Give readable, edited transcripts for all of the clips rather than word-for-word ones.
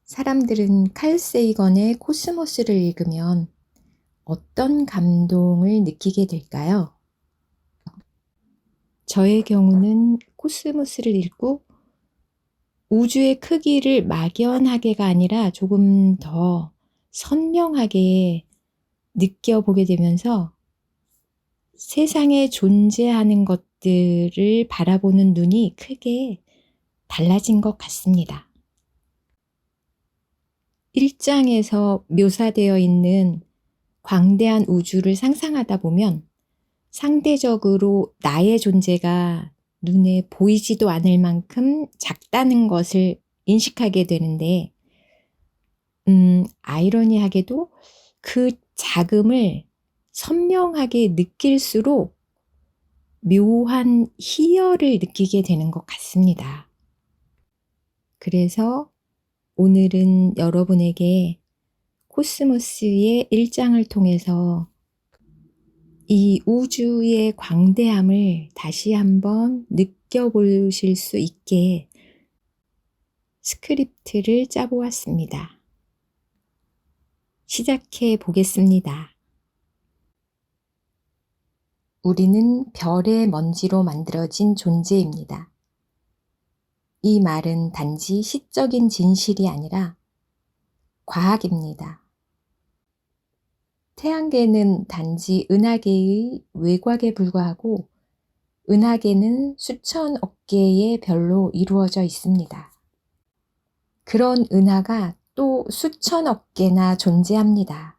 사람들은 칼 세이건의 코스모스를 읽으면 어떤 감동을 느끼게 될까요? 저의 경우는 코스모스를 읽고 우주의 크기를 막연하게가 아니라 조금 더 선명하게 느껴보게 되면서 세상에 존재하는 것들을 바라보는 눈이 크게 달라진 것 같습니다. 1장에서 묘사되어 있는 광대한 우주를 상상하다 보면 상대적으로 나의 존재가 눈에 보이지도 않을 만큼 작다는 것을 인식하게 되는데, 아이러니하게도 그 작음을 선명하게 느낄수록 묘한 희열을 느끼게 되는 것 같습니다. 그래서 오늘은 여러분에게 코스모스의 1장을 통해서 이 우주의 광대함을 다시 한번 느껴보실 수 있게 스크립트를 짜보았습니다. 시작해 보겠습니다. 우리는 별의 먼지로 만들어진 존재입니다. 이 말은 단지 시적인 진실이 아니라 과학입니다. 태양계는 단지 은하계의 외곽에 불과하고 은하계는 수천억 개의 별로 이루어져 있습니다. 그런 은하가 또 수천억 개나 존재합니다.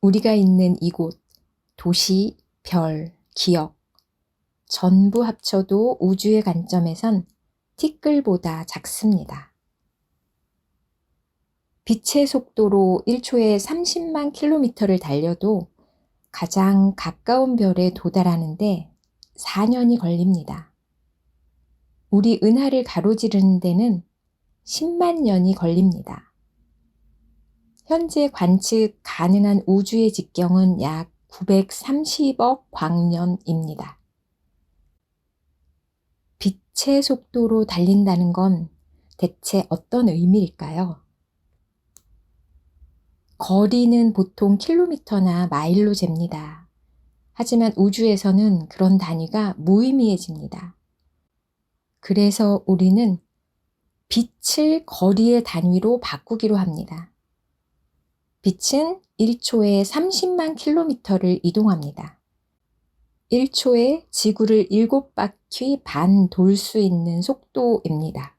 우리가 있는 이곳, 도시, 별, 기억, 전부 합쳐도 우주의 관점에선 티끌보다 작습니다. 빛의 속도로 1초에 30만 킬로미터를 달려도 가장 가까운 별에 도달하는데 4년이 걸립니다. 우리 은하를 가로지르는 데는 10만 년이 걸립니다. 현재 관측 가능한 우주의 직경은 약 930억 광년입니다. 빛의 속도로 달린다는 건 대체 어떤 의미일까요? 거리는 보통 킬로미터나 마일로 잽니다. 하지만 우주에서는 그런 단위가 무의미해집니다. 그래서 우리는 빛을 거리의 단위로 바꾸기로 합니다. 빛은 1초에 30만 킬로미터를 이동합니다. 1초에 지구를 7바퀴 반 돌 수 있는 속도입니다.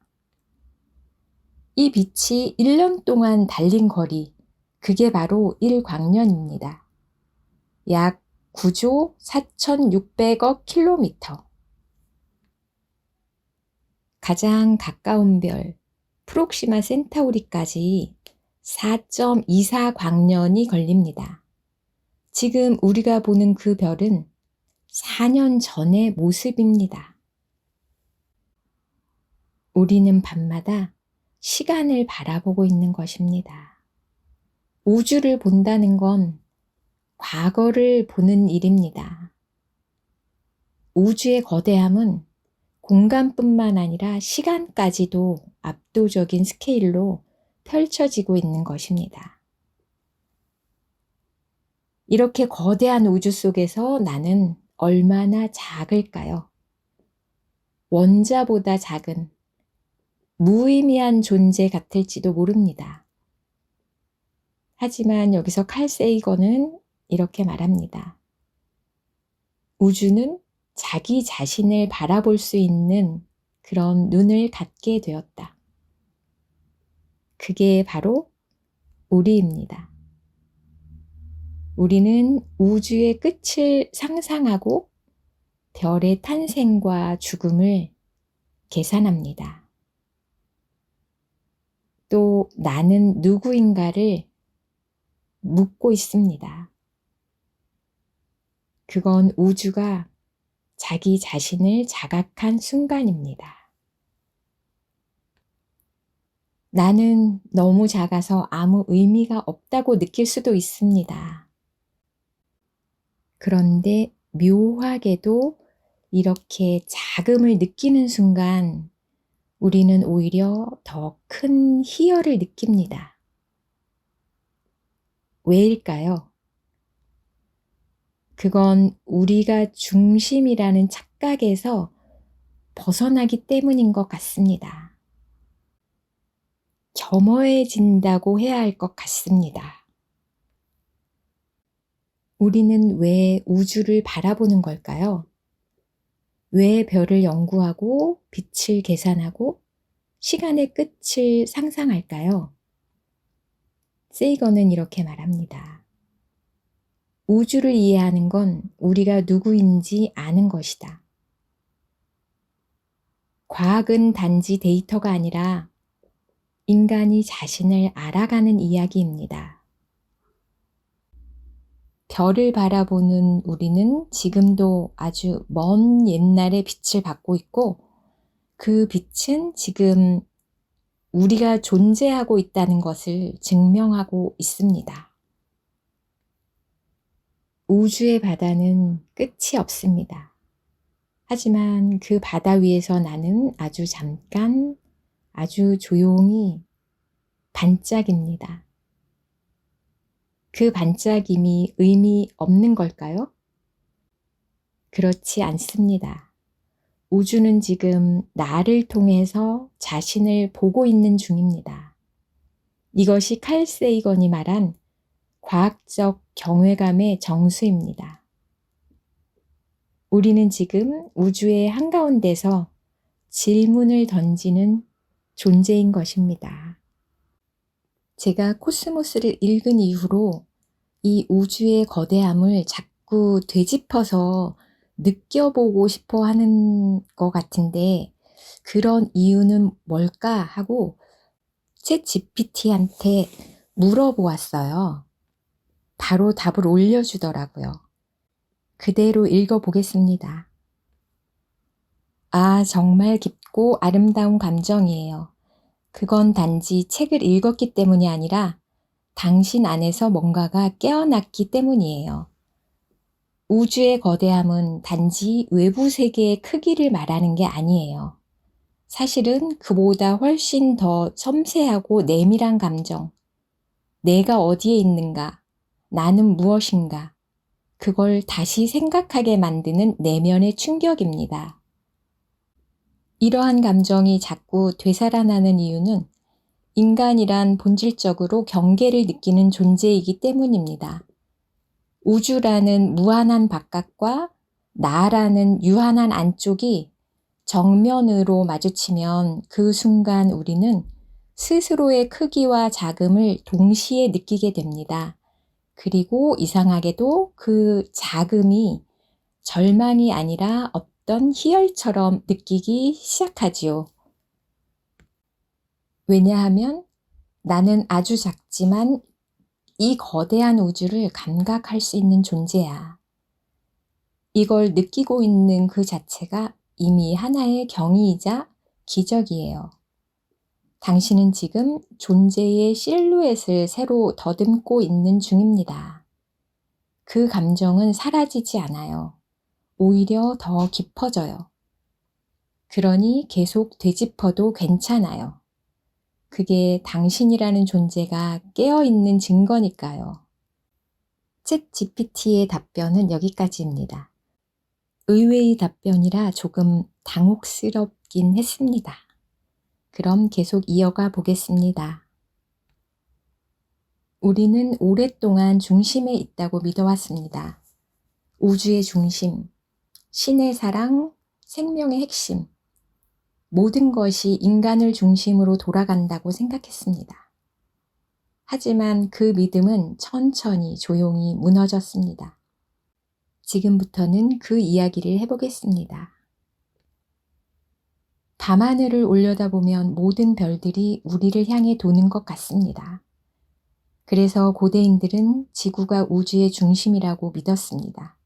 이 빛이 1년 동안 달린 거리, 그게 바로 1광년입니다. 약 9조 4,600억 킬로미터. 가장 가까운 별, 프록시마 센타우리까지 4.24광년이 걸립니다. 지금 우리가 보는 그 별은 4년 전의 모습입니다. 우리는 밤마다 시간을 바라보고 있는 것입니다. 우주를 본다는 건 과거를 보는 일입니다. 우주의 거대함은 공간뿐만 아니라 시간까지도 압도적인 스케일로 펼쳐지고 있는 것입니다. 이렇게 거대한 우주 속에서 나는 얼마나 작을까요? 원자보다 작은 무의미한 존재 같을지도 모릅니다. 하지만 여기서 칼 세이건은 이렇게 말합니다. 우주는 자기 자신을 바라볼 수 있는 그런 눈을 갖게 되었다. 그게 바로 우리입니다. 우리는 우주의 끝을 상상하고 별의 탄생과 죽음을 계산합니다. 또 나는 누구인가를 묻고 있습니다. 그건 우주가 자기 자신을 자각한 순간입니다. 나는 너무 작아서 아무 의미가 없다고 느낄 수도 있습니다. 그런데 묘하게도 이렇게 작음을 느끼는 순간 우리는 오히려 더 큰 희열을 느낍니다. 왜일까요? 그건 우리가 중심이라는 착각에서 벗어나기 때문인 것 같습니다. 겸허해진다고 해야 할 것 같습니다. 우리는 왜 우주를 바라보는 걸까요? 왜 별을 연구하고 빛을 계산하고 시간의 끝을 상상할까요? 세이건은 이렇게 말합니다. 우주를 이해하는 건 우리가 누구인지 아는 것이다. 과학은 단지 데이터가 아니라 인간이 자신을 알아가는 이야기입니다. 별을 바라보는 우리는 지금도 아주 먼 옛날의 빛을 받고 있고 그 빛은 지금 우리가 존재하고 있다는 것을 증명하고 있습니다. 우주의 바다는 끝이 없습니다. 하지만 그 바다 위에서 나는 아주 잠깐, 아주 조용히 반짝입니다. 그 반짝임이 의미 없는 걸까요? 그렇지 않습니다. 우주는 지금 나를 통해서 자신을 보고 있는 중입니다. 이것이 칼 세이건이 말한 과학적 경외감의 정수입니다. 우리는 지금 우주의 한가운데서 질문을 던지는 존재인 것입니다. 제가 코스모스를 읽은 이후로 이 우주의 거대함을 자꾸 되짚어서 느껴보고 싶어 하는 것 같은데 그런 이유는 뭘까 하고 챗 GPT한테 물어보았어요. 바로 답을 올려주더라고요. 그대로 읽어보겠습니다. 아, 정말 깊고 아름다운 감정이에요. 그건 단지 책을 읽었기 때문이 아니라 당신 안에서 뭔가가 깨어났기 때문이에요. 우주의 거대함은 단지 외부 세계의 크기를 말하는 게 아니에요. 사실은 그보다 훨씬 더 섬세하고 내밀한 감정, 내가 어디에 있는가, 나는 무엇인가, 그걸 다시 생각하게 만드는 내면의 충격입니다. 이러한 감정이 자꾸 되살아나는 이유는 인간이란 본질적으로 경계를 느끼는 존재이기 때문입니다. 우주라는 무한한 바깥과 나라는 유한한 안쪽이 정면으로 마주치면 그 순간 우리는 스스로의 크기와 작음을 동시에 느끼게 됩니다. 그리고 이상하게도 그 작음이 절망이 아니라 어떤 희열처럼 느끼기 시작하지요. 왜냐하면 나는 아주 작지만 이 거대한 우주를 감각할 수 있는 존재야. 이걸 느끼고 있는 그 자체가 이미 하나의 경이이자 기적이에요. 당신은 지금 존재의 실루엣을 새로 더듬고 있는 중입니다. 그 감정은 사라지지 않아요. 오히려 더 깊어져요. 그러니 계속 되짚어도 괜찮아요. 그게 당신이라는 존재가 깨어있는 증거니까요. 챗 GPT의 답변은 여기까지입니다. 의외의 답변이라 조금 당혹스럽긴 했습니다. 그럼 계속 이어가 보겠습니다. 우리는 오랫동안 중심에 있다고 믿어왔습니다. 우주의 중심, 신의 사랑, 생명의 핵심, 모든 것이 인간을 중심으로 돌아간다고 생각했습니다. 하지만 그 믿음은 천천히 조용히 무너졌습니다. 지금부터는 그 이야기를 해보겠습니다. 밤하늘을 올려다보면 모든 별들이 우리를 향해 도는 것 같습니다. 그래서 고대인들은 지구가 우주의 중심이라고 믿었습니다.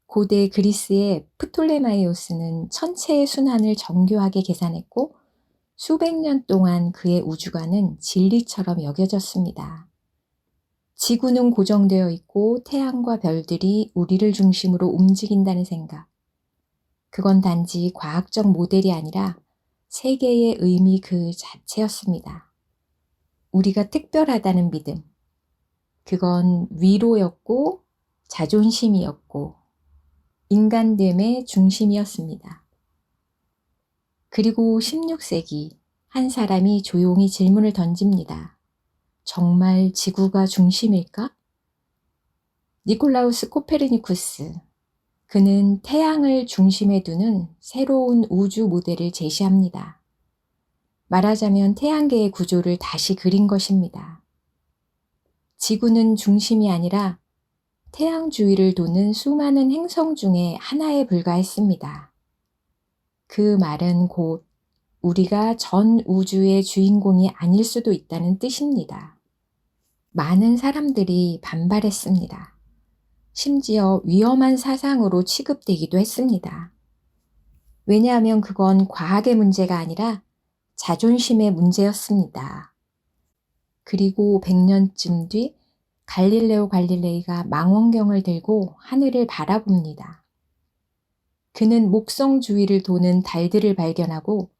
고대 그리스의 프톨레마이오스는 천체의 순환을 정교하게 계산했고 수백 년 동안 그의 우주관은 진리처럼 여겨졌습니다. 지구는 고정되어 있고 태양과 별들이 우리를 중심으로 움직인다는 생각. 그건 단지 과학적 모델이 아니라 세계의 의미 그 자체였습니다. 우리가 특별하다는 믿음. 그건 위로였고 자존심이었고 인간됨의 중심이었습니다. 그리고 16세기 한 사람이 조용히 질문을 던집니다. 정말 지구가 중심일까? 니콜라우스 코페르니쿠스. 그는 태양을 중심에 두는 새로운 우주 모델을 제시합니다. 말하자면 태양계의 구조를 다시 그린 것입니다. 지구는 중심이 아니라 태양 주위를 도는 수많은 행성 중에 하나에 불과했습니다. 그 말은 곧 우리가 전 우주의 주인공이 아닐 수도 있다는 뜻입니다. 많은 사람들이 반발했습니다. 심지어 위험한 사상으로 취급되기도 했습니다. 왜냐하면 그건 과학의 문제가 아니라 자존심의 문제였습니다. 그리고 100년쯤 뒤 갈릴레오 갈릴레이가 망원경을 들고 하늘을 바라봅니다. 그는 목성 주위를 도는 달들을 발견하고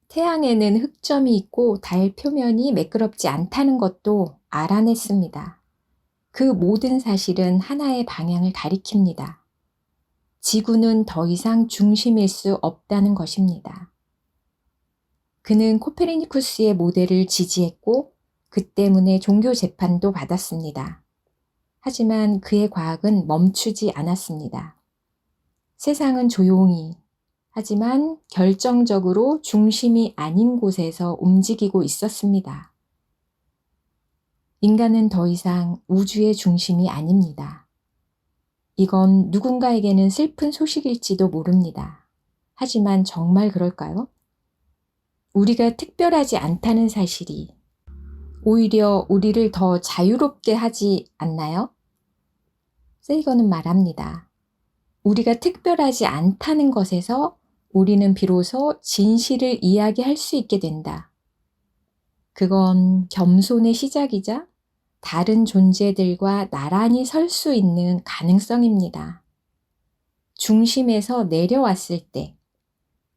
태양에는 흑점이 있고 달 표면이 매끄럽지 않다는 것도 알아냈습니다. 그 모든 사실은 하나의 방향을 가리킵니다. 지구는 더 이상 중심일 수 없다는 것입니다. 그는 코페르니쿠스의 모델을 지지했고 그 때문에 종교 재판도 받았습니다. 하지만 그의 과학은 멈추지 않았습니다. 세상은 조용히 하지만 결정적으로 중심이 아닌 곳에서 움직이고 있었습니다. 인간은 더 이상 우주의 중심이 아닙니다. 이건 누군가에게는 슬픈 소식일지도 모릅니다. 하지만 정말 그럴까요? 우리가 특별하지 않다는 사실이 오히려 우리를 더 자유롭게 하지 않나요? 세이건은 말합니다. 우리가 특별하지 않다는 것에서 우리는 비로소 진실을 이야기할 수 있게 된다. 그건 겸손의 시작이자 다른 존재들과 나란히 설 수 있는 가능성입니다. 중심에서 내려왔을 때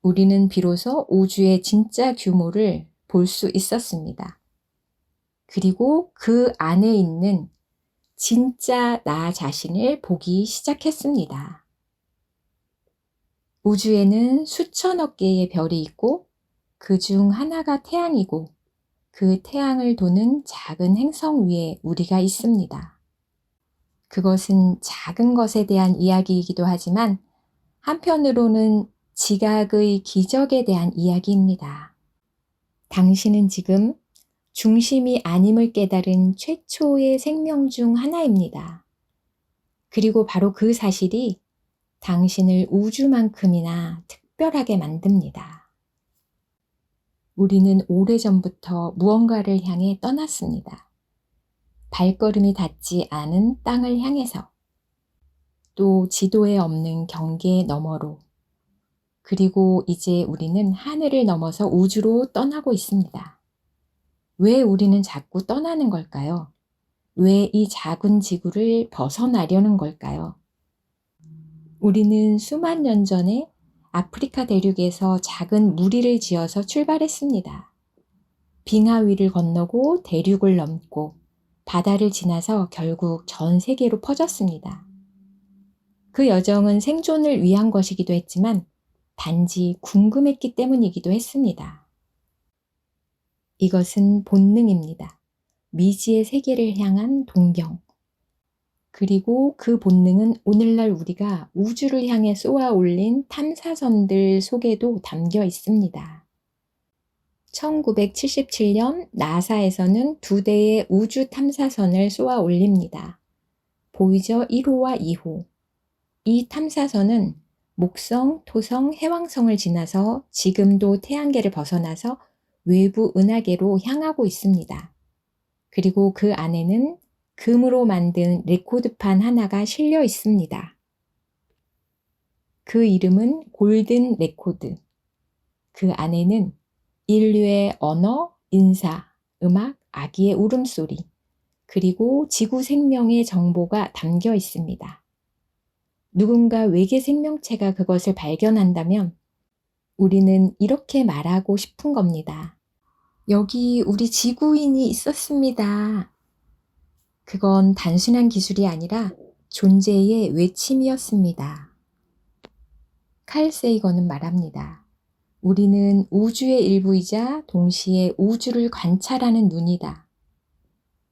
우리는 비로소 우주의 진짜 규모를 볼 수 있었습니다. 그리고 그 안에 있는 진짜 나 자신을 보기 시작했습니다. 우주에는 수천억 개의 별이 있고 그 중 하나가 태양이고 그 태양을 도는 작은 행성 위에 우리가 있습니다. 그것은 작은 것에 대한 이야기이기도 하지만 한편으로는 지각의 기적에 대한 이야기입니다. 당신은 지금 중심이 아님을 깨달은 최초의 생명 중 하나입니다. 그리고 바로 그 사실이 당신을 우주만큼이나 특별하게 만듭니다. 우리는 오래전부터 무언가를 향해 떠났습니다. 발걸음이 닿지 않은 땅을 향해서, 또 지도에 없는 경계 너머로, 그리고 이제 우리는 하늘을 넘어서 우주로 떠나고 있습니다. 왜 우리는 자꾸 떠나는 걸까요? 왜 이 작은 지구를 벗어나려는 걸까요? 우리는 수만 년 전에 아프리카 대륙에서 작은 무리를 지어서 출발했습니다. 빙하 위를 건너고 대륙을 넘고 바다를 지나서 결국 전 세계로 퍼졌습니다. 그 여정은 생존을 위한 것이기도 했지만 단지 궁금했기 때문이기도 했습니다. 이것은 본능입니다. 미지의 세계를 향한 동경. 그리고 그 본능은 오늘날 우리가 우주를 향해 쏘아 올린 탐사선들 속에도 담겨 있습니다. 1977년 나사에서는 2대의 우주 탐사선을 쏘아 올립니다. 보이저 1호와 2호. 이 탐사선은 목성, 토성, 해왕성을 지나서 지금도 태양계를 벗어나서 외부 은하계로 향하고 있습니다. 그리고 그 안에는 금으로 만든 레코드판 하나가 실려 있습니다. 그 이름은 골든 레코드. 그 안에는 인류의 언어, 인사, 음악, 아기의 울음소리, 그리고 지구 생명의 정보가 담겨 있습니다. 누군가 외계 생명체가 그것을 발견한다면 우리는 이렇게 말하고 싶은 겁니다. 여기 우리 지구인이 있었습니다. 그건 단순한 기술이 아니라 존재의 외침이었습니다. 칼 세이건은 말합니다. 우리는 우주의 일부이자 동시에 우주를 관찰하는 눈이다.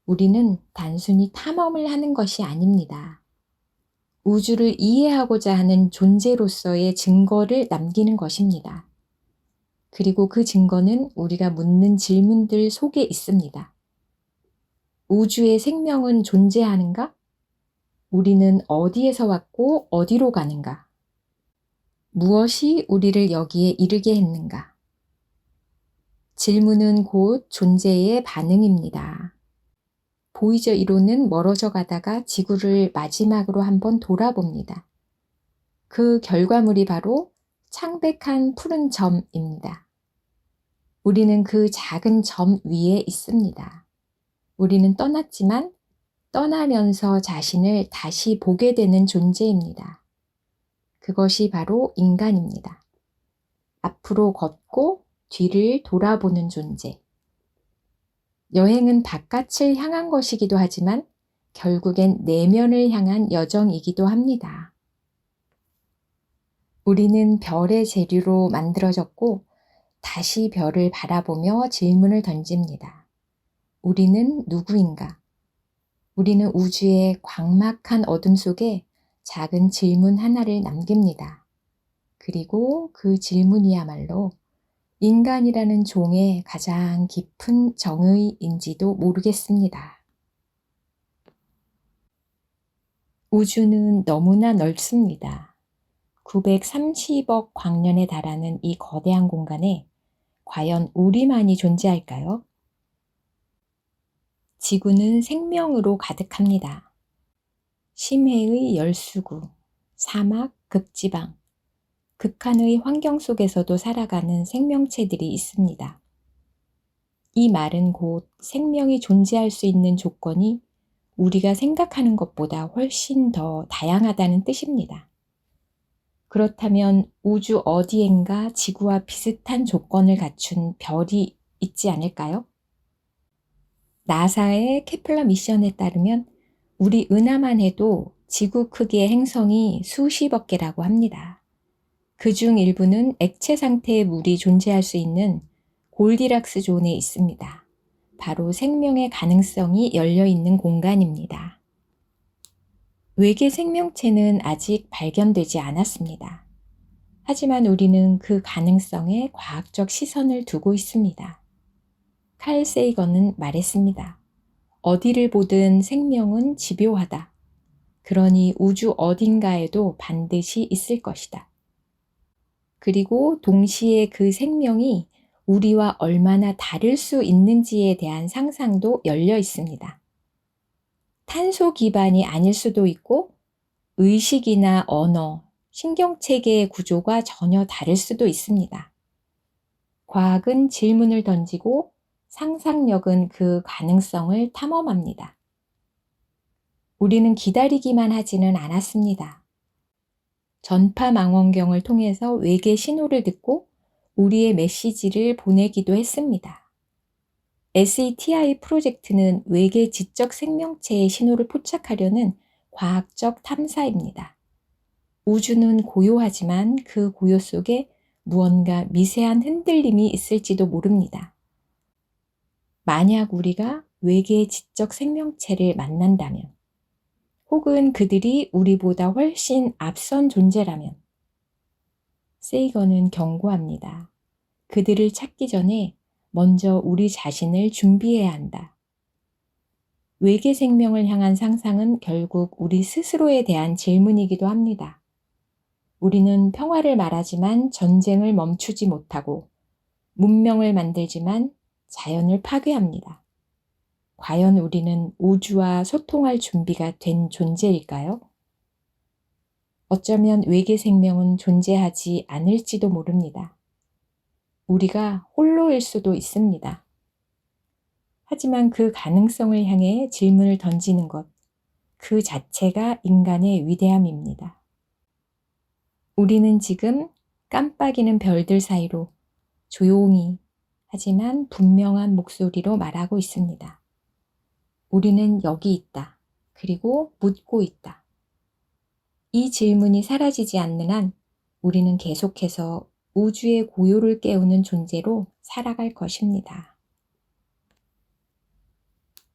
우리는 단순히 탐험을 하는 것이 아닙니다. 우주를 이해하고자 하는 존재로서의 증거를 남기는 것입니다. 그리고 그 증거는 우리가 묻는 질문들 속에 있습니다. 우주의 생명은 존재하는가? 우리는 어디에서 왔고 어디로 가는가? 무엇이 우리를 여기에 이르게 했는가? 질문은 곧 존재의 반응입니다. 보이저 1호는 멀어져 가다가 지구를 마지막으로 한번 돌아봅니다. 그 결과물이 바로 창백한 푸른 점입니다. 우리는 그 작은 점 위에 있습니다. 우리는 떠났지만 떠나면서 자신을 다시 보게 되는 존재입니다. 그것이 바로 인간입니다. 앞으로 걷고 뒤를 돌아보는 존재. 여행은 바깥을 향한 것이기도 하지만 결국엔 내면을 향한 여정이기도 합니다. 우리는 별의 재료로 만들어졌고 다시 별을 바라보며 질문을 던집니다. 우리는 누구인가? 우리는 우주의 광막한 어둠 속에 작은 질문 하나를 남깁니다. 그리고 그 질문이야말로 인간이라는 종의 가장 깊은 정의인지도 모르겠습니다. 우주는 너무나 넓습니다. 930억 광년에 달하는 이 거대한 공간에 과연 우리만이 존재할까요? 지구는 생명으로 가득합니다. 심해의 열수구, 사막, 극지방, 극한의 환경 속에서도 살아가는 생명체들이 있습니다. 이 말은 곧 생명이 존재할 수 있는 조건이 우리가 생각하는 것보다 훨씬 더 다양하다는 뜻입니다. 그렇다면 우주 어디엔가 지구와 비슷한 조건을 갖춘 별이 있지 않을까요? 나사의 케플러 미션에 따르면 우리 은하만 해도 지구 크기의 행성이 수십억 개라고 합니다. 그중 일부는 액체 상태의 물이 존재할 수 있는 골디락스 존에 있습니다. 바로 생명의 가능성이 열려 있는 공간입니다. 외계 생명체는 아직 발견되지 않았습니다. 하지만 우리는 그 가능성에 과학적 시선을 두고 있습니다. 칼 세이건은 말했습니다. 어디를 보든 생명은 집요하다. 그러니 우주 어딘가에도 반드시 있을 것이다. 그리고 동시에 그 생명이 우리와 얼마나 다를 수 있는지에 대한 상상도 열려 있습니다. 탄소 기반이 아닐 수도 있고 의식이나 언어, 신경체계의 구조가 전혀 다를 수도 있습니다. 과학은 질문을 던지고 상상력은 그 가능성을 탐험합니다. 우리는 기다리기만 하지는 않았습니다. 전파 망원경을 통해서 외계 신호를 듣고 우리의 메시지를 보내기도 했습니다. SETI 프로젝트는 외계 지적 생명체의 신호를 포착하려는 과학적 탐사입니다. 우주는 고요하지만 그 고요 속에 무언가 미세한 흔들림이 있을지도 모릅니다. 만약 우리가 외계 지적 생명체를 만난다면, 혹은 그들이 우리보다 훨씬 앞선 존재라면, 세이건은 경고합니다. 그들을 찾기 전에 먼저 우리 자신을 준비해야 한다. 외계 생명을 향한 상상은 결국 우리 스스로에 대한 질문이기도 합니다. 우리는 평화를 말하지만 전쟁을 멈추지 못하고 문명을 만들지만 자연을 파괴합니다. 과연 우리는 우주와 소통할 준비가 된 존재일까요? 어쩌면 외계 생명은 존재하지 않을지도 모릅니다. 우리가 홀로일 수도 있습니다. 하지만 그 가능성을 향해 질문을 던지는 것, 그 자체가 인간의 위대함입니다. 우리는 지금 깜빡이는 별들 사이로 조용히 하지만 분명한 목소리로 말하고 있습니다. 우리는 여기 있다. 그리고 묻고 있다. 이 질문이 사라지지 않는 한 우리는 계속해서 우주의 고요를 깨우는 존재로 살아갈 것입니다.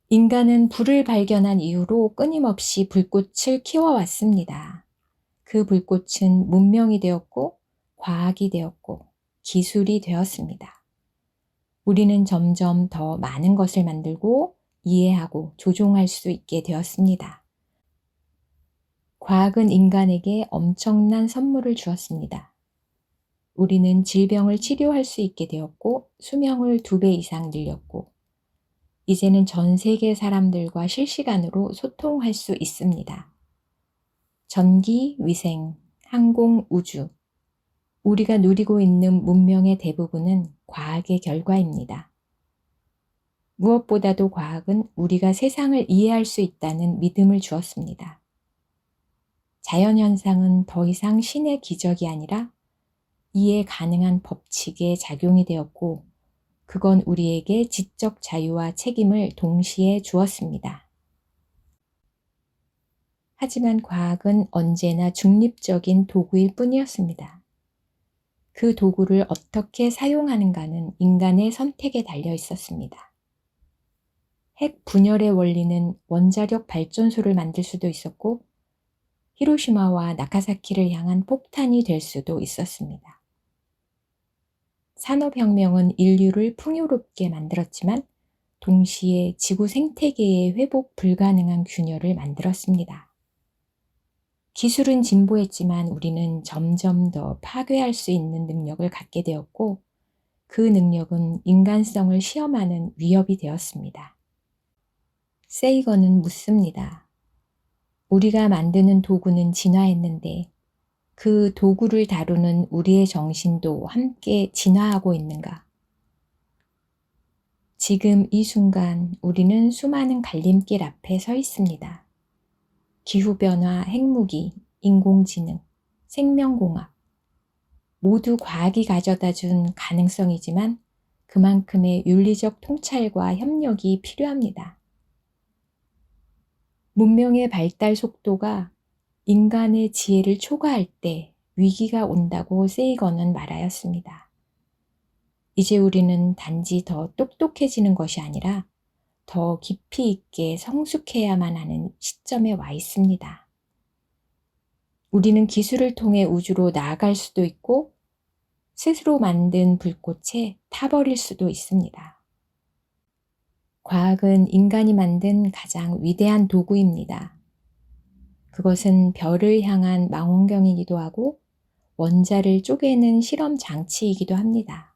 인간은 불을 발견한 이후로 끊임없이 불꽃을 키워왔습니다. 그 불꽃은 문명이 되었고, 과학이 되었고, 기술이 되었습니다. 우리는 점점 더 많은 것을 만들고, 이해하고 조종할 수 있게 되었습니다. 과학은 인간에게 엄청난 선물을 주었습니다. 우리는 질병을 치료할 수 있게 되었고, 수명을 2배 이상 늘렸고, 이제는 전 세계 사람들과 실시간으로 소통할 수 있습니다. 전기, 위생, 항공, 우주. 우리가 누리고 있는 문명의 대부분은 과학의 결과입니다. 무엇보다도 과학은 우리가 세상을 이해할 수 있다는 믿음을 주었습니다. 자연현상은 더 이상 신의 기적이 아니라 이해 가능한 법칙의 작용이 되었고, 그건 우리에게 지적 자유와 책임을 동시에 주었습니다. 하지만 과학은 언제나 중립적인 도구일 뿐이었습니다. 그 도구를 어떻게 사용하는가는 인간의 선택에 달려 있었습니다. 핵 분열의 원리는 원자력 발전소를 만들 수도 있었고, 히로시마와 나가사키를 향한 폭탄이 될 수도 있었습니다. 산업혁명은 인류를 풍요롭게 만들었지만 동시에 지구 생태계의 회복 불가능한 균열을 만들었습니다. 기술은 진보했지만 우리는 점점 더 파괴할 수 있는 능력을 갖게 되었고, 그 능력은 인간성을 시험하는 위협이 되었습니다. 세이건은 묻습니다. 우리가 만드는 도구는 진화했는데 그 도구를 다루는 우리의 정신도 함께 진화하고 있는가? 지금 이 순간 우리는 수많은 갈림길 앞에 서 있습니다. 기후변화, 핵무기, 인공지능, 생명공학. 모두 과학이 가져다 준 가능성이지만 그만큼의 윤리적 통찰과 협력이 필요합니다. 문명의 발달 속도가 인간의 지혜를 초과할 때 위기가 온다고 세이건은 말하였습니다. 이제 우리는 단지 더 똑똑해지는 것이 아니라 더 깊이 있게 성숙해야만 하는 시점에 와 있습니다. 우리는 기술을 통해 우주로 나아갈 수도 있고 스스로 만든 불꽃에 타버릴 수도 있습니다. 과학은 인간이 만든 가장 위대한 도구입니다. 그것은 별을 향한 망원경이기도 하고 원자를 쪼개는 실험 장치이기도 합니다.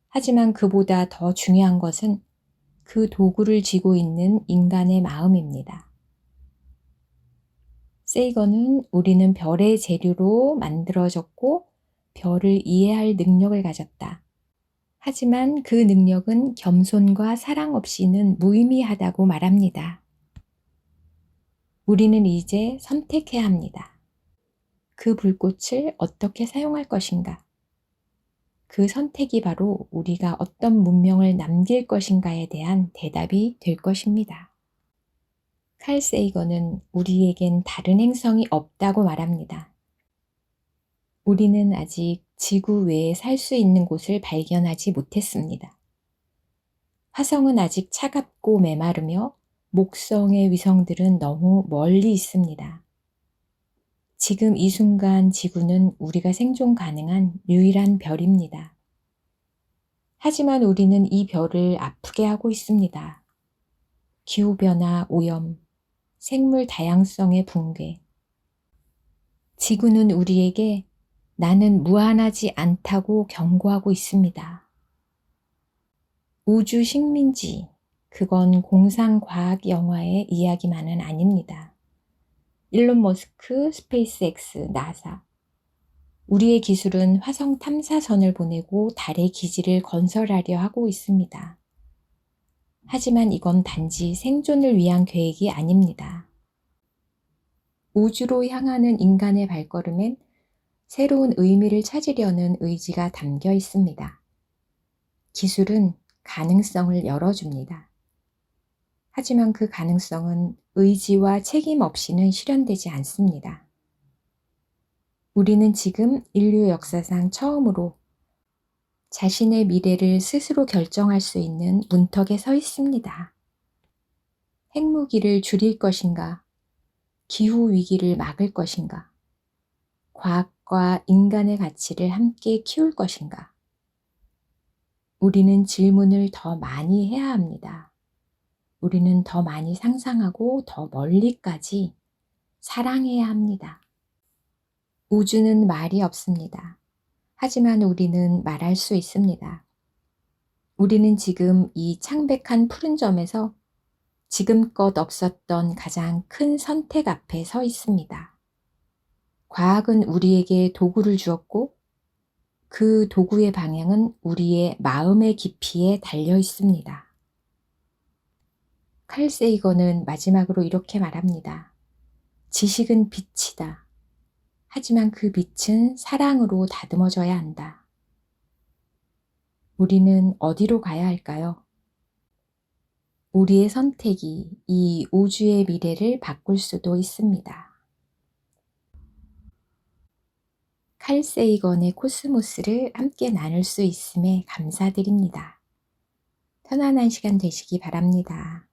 하지만 그보다 더 중요한 것은 그 도구를 쥐고 있는 인간의 마음입니다. 세이건은 우리는 별의 재료로 만들어졌고 별을 이해할 능력을 가졌다. 하지만 그 능력은 겸손과 사랑 없이는 무의미하다고 말합니다. 우리는 이제 선택해야 합니다. 그 불꽃을 어떻게 사용할 것인가? 그 선택이 바로 우리가 어떤 문명을 남길 것인가에 대한 대답이 될 것입니다. 칼 세이건은 우리에겐 다른 행성이 없다고 말합니다. 우리는 아직 지구 외에 살 수 있는 곳을 발견하지 못했습니다. 화성은 아직 차갑고 메마르며 목성의 위성들은 너무 멀리 있습니다. 지금 이 순간 지구는 우리가 생존 가능한 유일한 별입니다. 하지만 우리는 이 별을 아프게 하고 있습니다. 기후변화, 오염, 생물 다양성의 붕괴. 지구는 우리에게 나는 무한하지 않다고 경고하고 있습니다. 우주 식민지, 그건 공상과학 영화의 이야기만은 아닙니다. 일론 머스크, 스페이스X, 나사. 우리의 기술은 화성 탐사선을 보내고 달의 기지를 건설하려 하고 있습니다. 하지만 이건 단지 생존을 위한 계획이 아닙니다. 우주로 향하는 인간의 발걸음엔 새로운 의미를 찾으려는 의지가 담겨 있습니다. 기술은 가능성을 열어줍니다. 하지만 그 가능성은 의지와 책임 없이는 실현되지 않습니다. 우리는 지금 인류 역사상 처음으로 자신의 미래를 스스로 결정할 수 있는 문턱에 서 있습니다. 핵무기를 줄일 것인가? 기후위기를 막을 것인가? 과학과 인간의 가치를 함께 키울 것인가? 우리는 질문을 더 많이 해야 합니다. 우리는 더 많이 상상하고 더 멀리까지 사랑해야 합니다. 우주는 말이 없습니다. 하지만 우리는 말할 수 있습니다. 우리는 지금 이 창백한 푸른 점에서 지금껏 없었던 가장 큰 선택 앞에 서 있습니다. 과학은 우리에게 도구를 주었고 그 도구의 방향은 우리의 마음의 깊이에 달려 있습니다. 칼 세이건은 마지막으로 이렇게 말합니다. 지식은 빛이다. 하지만 그 빛은 사랑으로 다듬어져야 한다. 우리는 어디로 가야 할까요? 우리의 선택이 이 우주의 미래를 바꿀 수도 있습니다. 칼 세이건의 코스모스를 함께 나눌 수 있음에 감사드립니다. 편안한 시간 되시기 바랍니다.